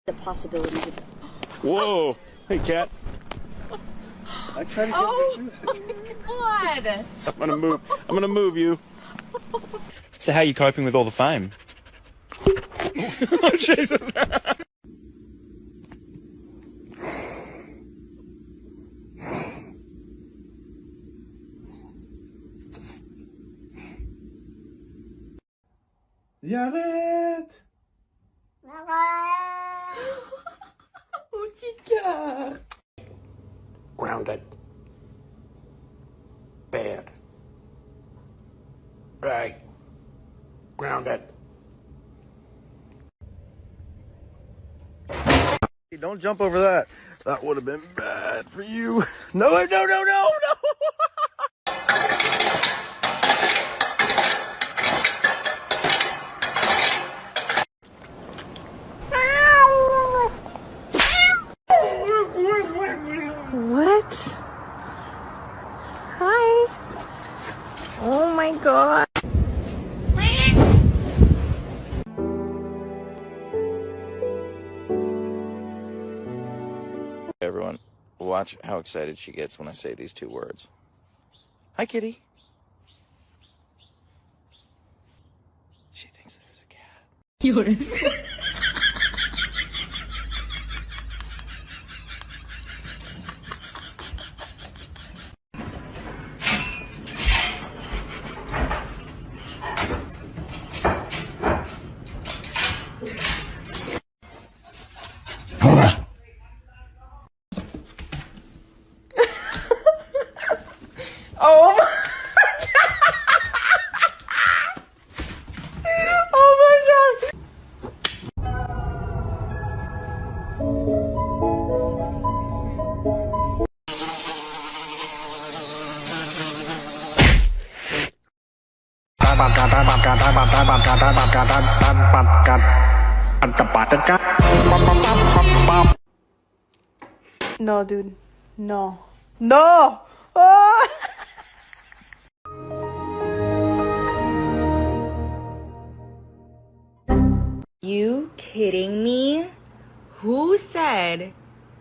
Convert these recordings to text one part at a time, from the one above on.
The possibilities of... Whoa! Hey, cat. I try to get Oh my god! I'm gonna move you. So how are you coping with all the fame? Oh, Jesus. Arrête! Oh, petit cœur! Grounded. Bad. Right. Grounded. Don't jump over that. That would have been bad for you. No, no, no, no, no! What? Hi. Oh my god. Everyone, watch how excited she gets when I say these two words. Hi, kitty. She thinks there's a cat. Oh my Oh my god. No, dude. No. No! Oh! You kidding me? Who said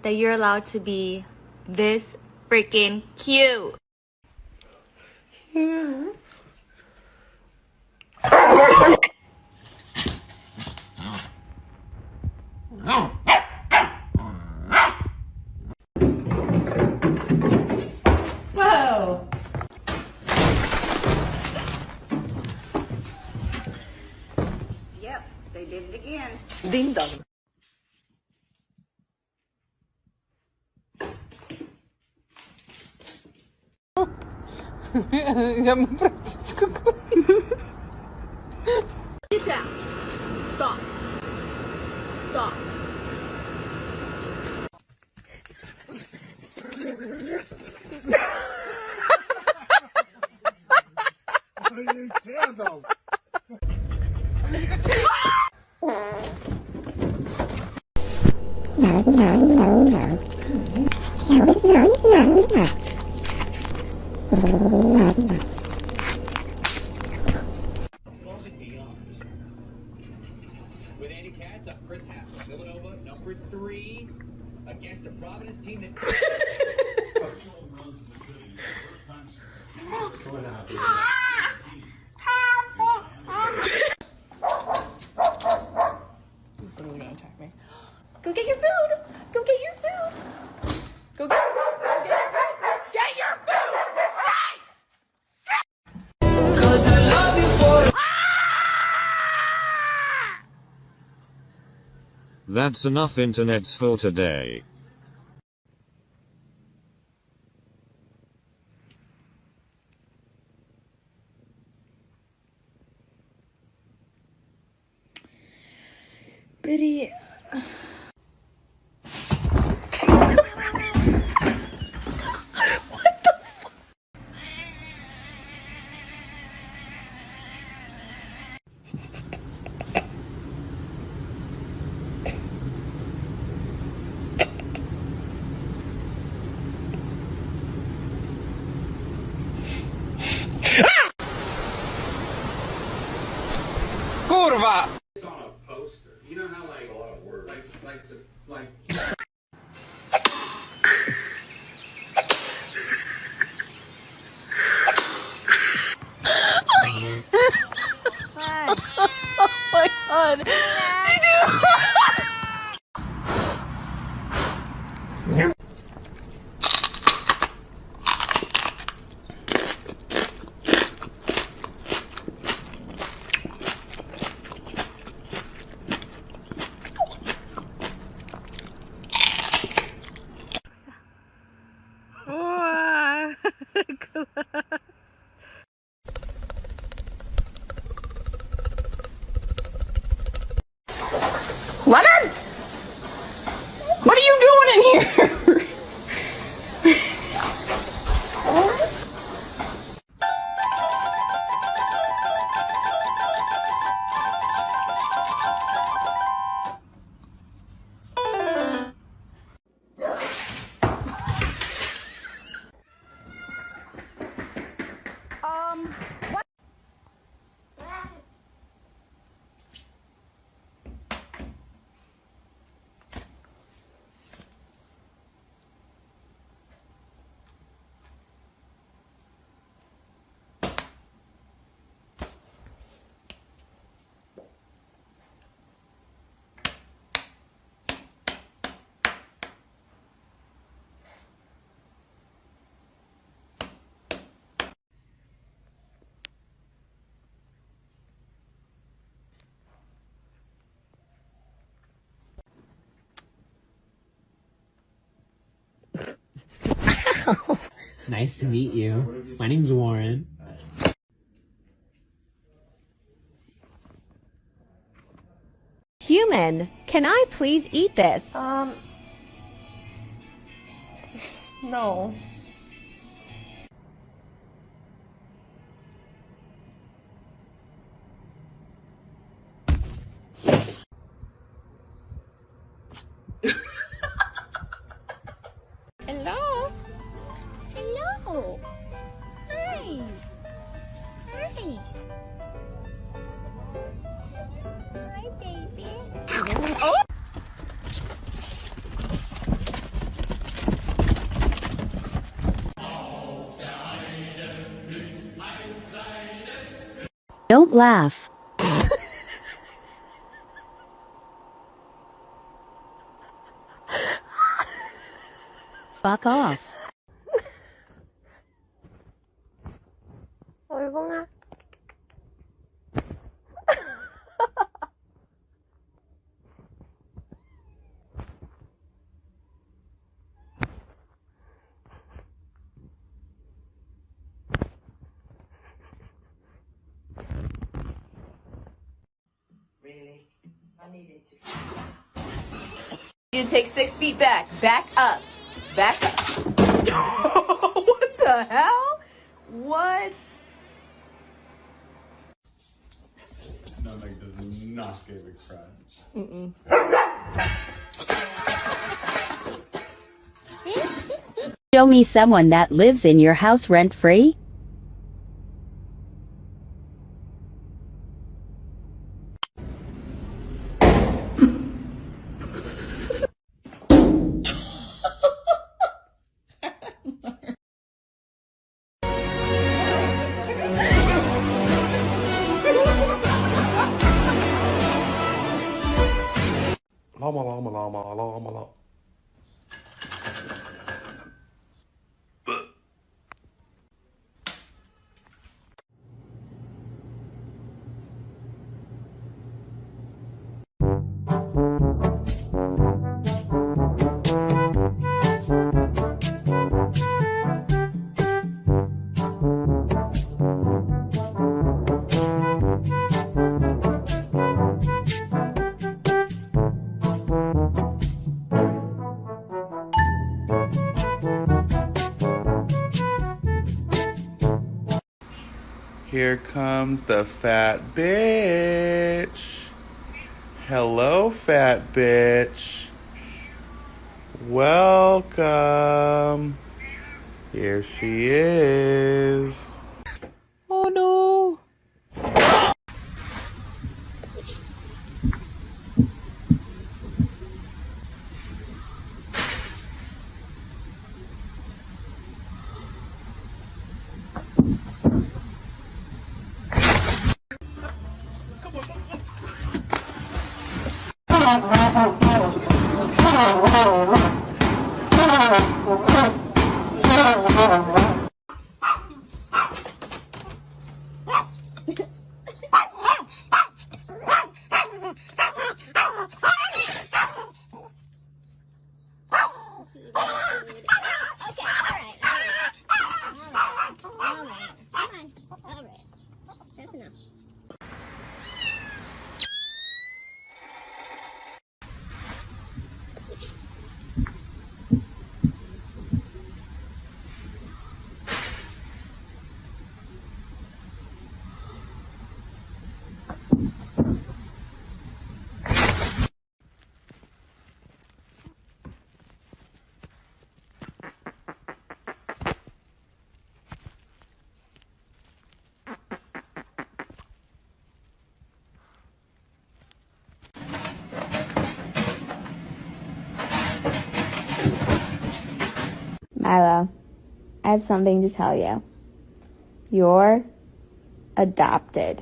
that you're allowed to be this freaking cute? Whoa! Yep, they did it again. Ding dong. Я ему практически Get down. Stop. Stop. You can't, though. With Andy Katz, I'm Chris Hassel, Villanova, number 3, against a Providence team that... He's literally gonna attack me. Go get your food! Go get your food! Go get your food! Get your food! Cause I love you for... That's enough internets for today. Biddy... Kurwa! On a poster. You know how like my god. Leonard? What are you doing in here? What? Nice to meet you. My name's Warren. Human, can I please eat this? No. Hello? Hello? Hi. Hi. Hi, baby. Oh! Don't laugh. Fuck off. Ayo nga. Really? I needed to. You take 6 feet back. Back up. Back up. What the hell? What? No, Meg does not give expressions. Show me someone that lives in your house rent-free? Llama, llama, llama, llama, llama. Here comes the fat bitch. Hello, fat bitch. Welcome. Here she is. Oh no. Milo, I have something to tell you. You're adopted.